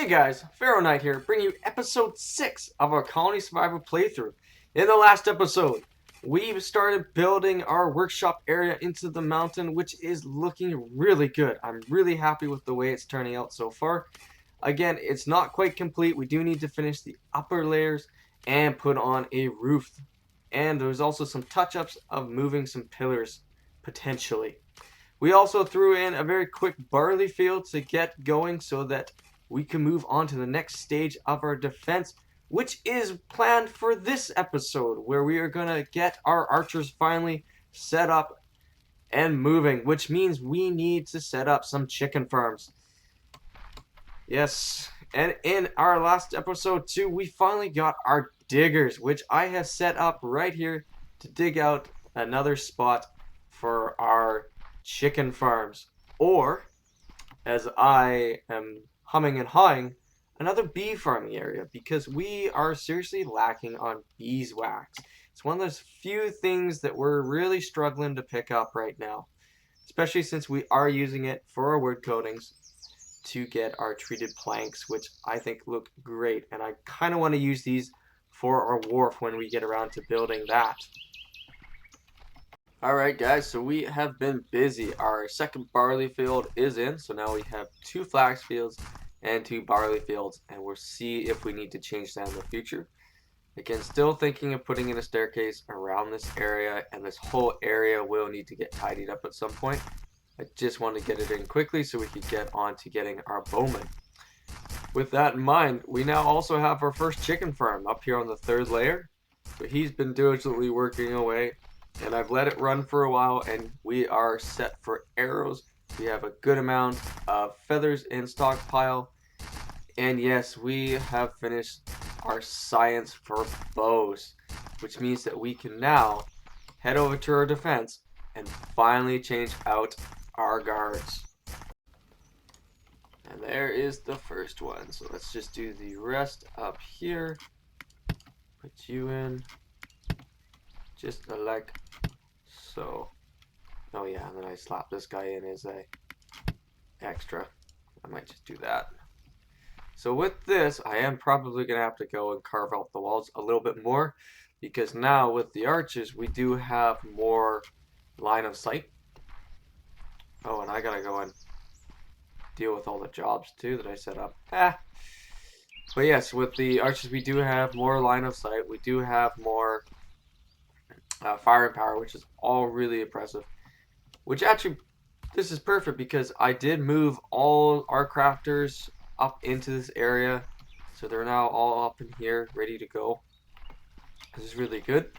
Hey guys, Pharaoh Knight here, bringing you episode 6 of our Colony Survivor playthrough. In the last episode, we started building our workshop area into the mountain, which is looking really good. I'm really happy with the way it's turning out so far. Again, it's not quite complete. We do need to finish the upper layers and put on a roof. And there's also some touch-ups of moving some pillars, potentially. We also threw in a very quick barley field to get going so that we can move on to the next stage of our defense, which is planned for this episode, where we are going to get our archers finally set up and moving, which means we need to set up some chicken farms. Yes, and in our last episode too, we finally got our diggers, which I have set up right here to dig out another spot for our chicken farms. Or, as I am humming and hawing, another bee farming area, because we are seriously lacking on beeswax. It's one of those few things that we're really struggling to pick up right now, especially since we are using it for our wood coatings to get our treated planks, which I think look great, and I kind of want to use these for our wharf when we get around to building that. Alright guys, so we have been busy. Our second barley field is in, so now we have 2 flax fields and 2 barley fields, and we'll see if we need to change that in the future. Again, still thinking of putting in a staircase around this area, and this whole area will need to get tidied up at some point. I just want to get it in quickly so we could get on to getting our bowman. With that in mind, we now also have our first chicken farm up here on the 3rd layer. So he's been diligently working away, and I've let it run for a while, and we are set for arrows. We have a good amount of feathers in stockpile, and yes, we have finished our science for bows, which means that we can now head over to our defense and finally change out our guards. And there is the first one. So let's just do the rest up here. Put you in. Just like so. Oh yeah, and then I slap this guy in as a extra. I might just do that. So with this, I am probably going to have to go and carve out the walls a little bit more, because now with the arches, we do have more line of sight. Oh, and I gotta go and deal with all the jobs too that I set up. But yes, with the archers, we do have more line of sight. We do have more firing power, which is all really impressive. Which actually, this is perfect because I did move all our crafters up into this area. So they're now all up in here, ready to go. This is really good.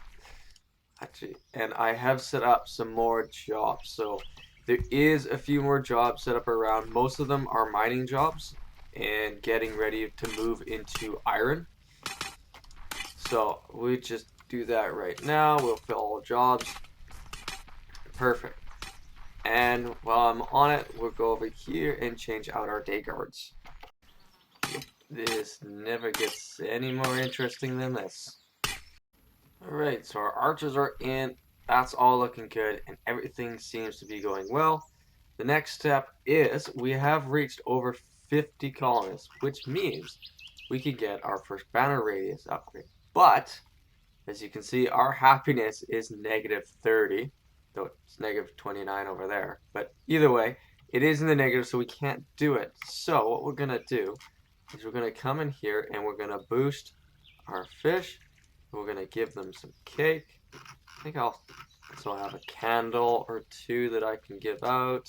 Actually, and I have set up some more jobs. So there is a few more jobs set up around. Most of them are mining jobs and getting ready to move into iron. So we just do that right now. We'll fill all jobs. Perfect. And while I'm on it, we'll go over here and change out our day guards. This never gets any more interesting than this. Alright, so our archers are in. That's all looking good, and everything seems to be going well. The next step is we have reached over 50 colonists, which means we could get our first banner radius upgrade. But, as you can see, our happiness is -30, though it's -29 over there. But either way, it is in the negative, so we can't do it. So what we're going to do is we're going to come in here and we're going to boost our fish. We're going to give them some cake. I think I'll also have a candle or 2 that I can give out.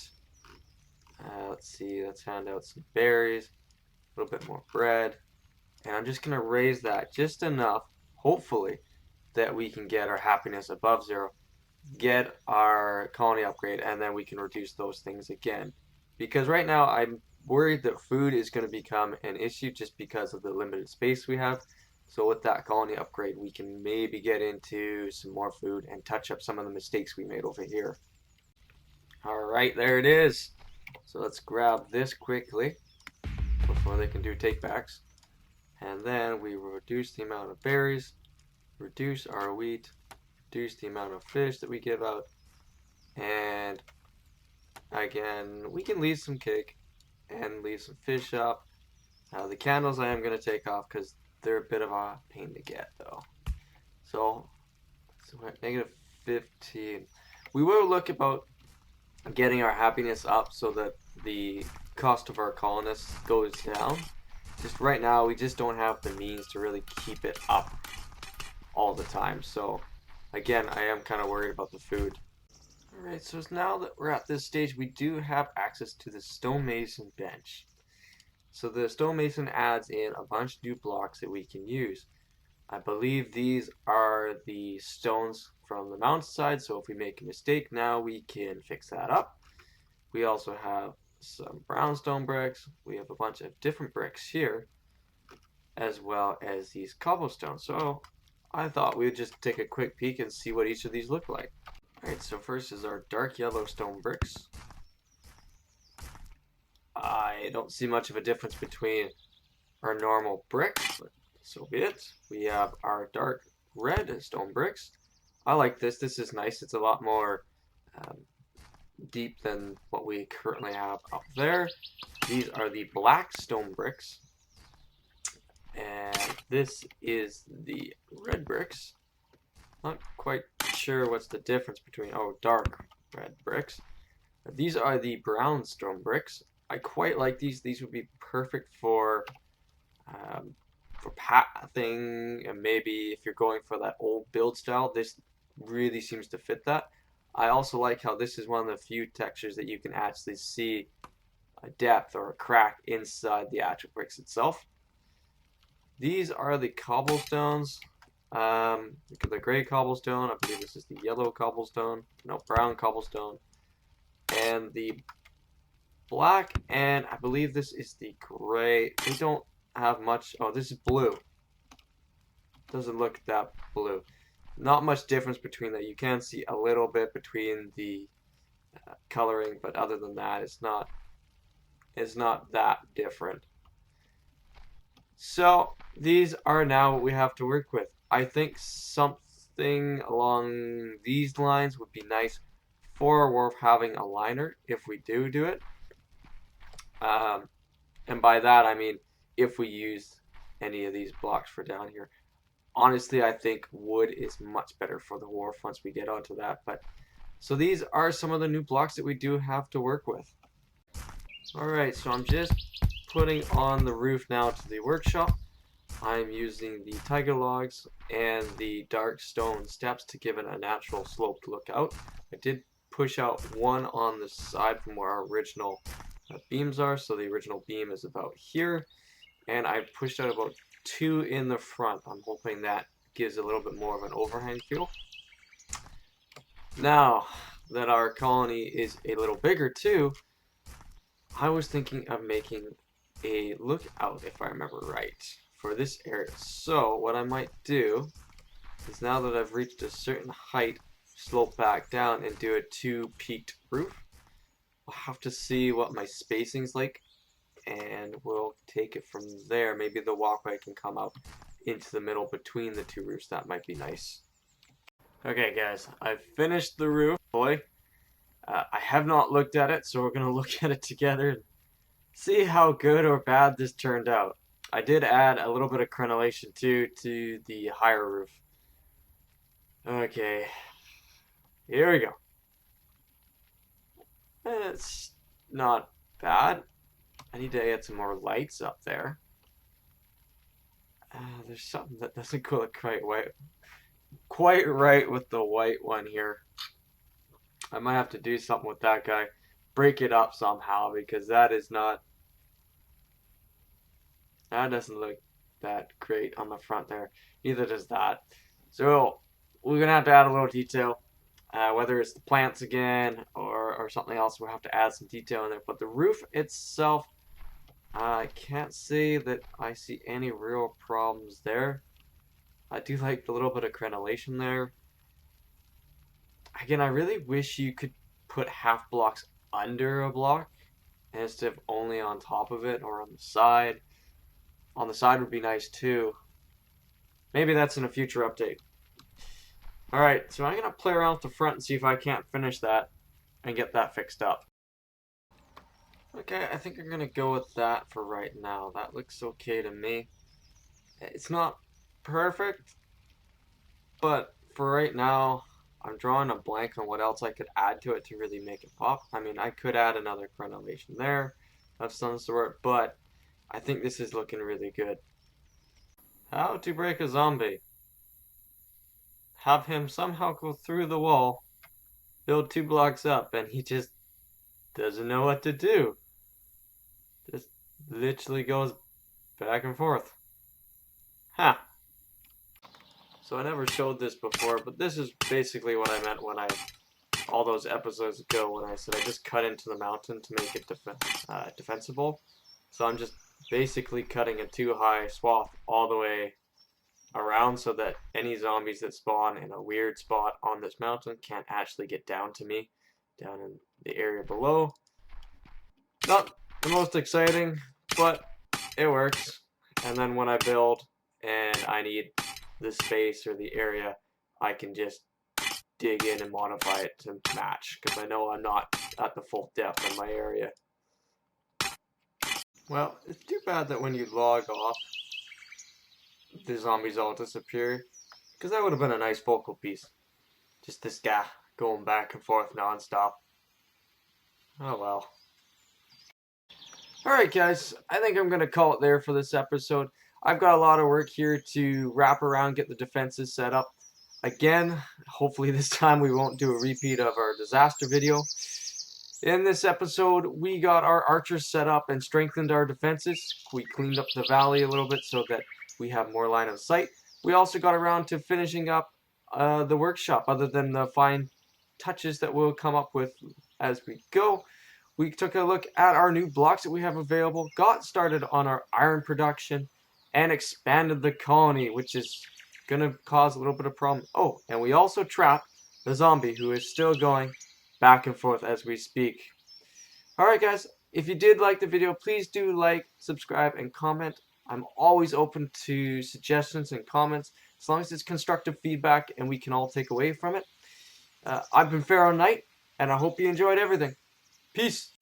Let's see, let's hand out some berries, a little bit more bread. And I'm just going to raise that just enough, hopefully, that we can get our happiness above 0, get our colony upgrade, and then we can reduce those things again. Because right now I'm worried that food is going to become an issue just because of the limited space we have. So with that colony upgrade, we can maybe get into some more food and touch up some of the mistakes we made over here. Alright, there it is. So let's grab this quickly before they can do takebacks. And then we will reduce the amount of berries, reduce our wheat, reduce the amount of fish that we give out, and again, we can leave some cake and leave some fish up. The candles I am going to take off because they're a bit of a pain to get though. So we're at negative 15. We will look about getting our happiness up so that the cost of our colonists goes down. Just right now, we just don't have the means to really keep it up all the time. So again, I am kind of worried about the food. Alright, so now that we're at this stage, we do have access to the stonemason bench. So the stonemason adds in a bunch of new blocks that we can use. I believe these are the stones from the mountainside, so if we make a mistake now, we can fix that up. We also have some brownstone bricks. We have a bunch of different bricks here, as well as these cobblestones. So I thought we would just take a quick peek and see what each of these look like. Alright, so first is our dark yellow stone bricks. I don't see much of a difference between our normal bricks, but so be it. We have our dark red stone bricks. I like this. This is nice. It's a lot more deep than what we currently have up there. These are the black stone bricks. And this is the red bricks. Not quite sure what's the difference between, oh, dark red bricks. These are the brown stone bricks. I quite like these. These would be perfect for pathing, and maybe if you're going for that old build style, this really seems to fit that. I also like how this is one of the few textures that you can actually see a depth or a crack inside the actual bricks itself. These are the cobblestones. The gray cobblestone. I believe this is the yellow cobblestone. No, brown cobblestone. And the black, and I believe this is the gray. They don't have much. Oh, this is blue. Doesn't look that blue. Not much difference between that. You can see a little bit between the coloring, but other than that, it's not that different. So these are now what we have to work with. I think something along these lines would be nice for Wharf having a liner if we do it. And by that I mean if we use any of these blocks for down here. Honestly, I think wood is much better for the wharf once we get onto that. But so these are some of the new blocks that we do have to work with. Alright, so I'm just putting on the roof now to the workshop. I'm using the tiger logs and the dark stone steps to give it a natural sloped look out. I did push out one on the side from where our original beams are, so the original beam is about here, and I pushed out about 2 in the front. I'm hoping that gives a little bit more of an overhang feel. Now that our colony is a little bigger too, I was thinking of making a lookout, if I remember right, for this area. So what I might do is, now that I've reached a certain height, slope back down and do a 2-peaked roof. I'll have to see what my spacing's like, and we'll take it from there. Maybe the walkway can come out into the middle between the 2 roofs. That might be nice. Okay guys, I've finished the roof. Boy, I have not looked at it, so we're going to look at it together and see how good or bad this turned out. I did add a little bit of crenellation too to the higher roof. Okay, here we go. It's not bad. I need to add some more lights up there. There's something that doesn't go quite right with the white one here. I might have to do something with that guy. Break it up somehow, because that doesn't look that great on the front there. Neither does that. So we're gonna have to add a little detail. Whether it's the plants again or something else, we'll have to add some detail in there. But the roof itself, I can't say that I see any real problems there. I do like the little bit of crenellation there. Again, I really wish you could put half blocks under a block instead of only on top of it or on the side. On the side would be nice too. Maybe that's in a future update. Alright, so I'm going to play around with the front and see if I can't finish that and get that fixed up. Okay, I think I'm gonna go with that for right now. That looks okay to me. It's not perfect, but for right now, I'm drawing a blank on what else I could add to it to really make it pop. I mean, I could add another Chronovation there of some sort, but I think this is looking really good. How to break a zombie. Have him somehow go through the wall, build 2 blocks up, and he just doesn't know what to do. Just literally goes back and forth. Huh. So I never showed this before, but this is basically what I meant when all those episodes ago when I said I just cut into the mountain to make it defensible. So I'm just basically cutting a 2 high swath all the way around so that any zombies that spawn in a weird spot on this mountain can't actually get down to me, down in the area below. Not the most exciting, but it works. And then when I build and I need the space or the area, I can just dig in and modify it to match, because I know I'm not at the full depth in my area. Well, it's too bad that when you log off, the zombies all disappear, because that would have been a nice focal piece. Just this guy going back and forth non-stop. Oh well. Alright guys, I think I'm going to call it there for this episode. I've got a lot of work here to wrap around, get the defenses set up. Again, hopefully this time we won't do a repeat of our disaster video. In this episode, we got our archers set up and strengthened our defenses. We cleaned up the valley a little bit so that we have more line of sight. We also got around to finishing up the workshop, other than the fine touches that we'll come up with as we go. We took a look at our new blocks that we have available, got started on our iron production, and expanded the colony, which is going to cause a little bit of problem. Oh, and we also trapped the zombie, who is still going back and forth as we speak. Alright guys, if you did like the video, please do like, subscribe, and comment. I'm always open to suggestions and comments, as long as it's constructive feedback and we can all take away from it. I've been Pharaoh Knight, and I hope you enjoyed everything. Peace!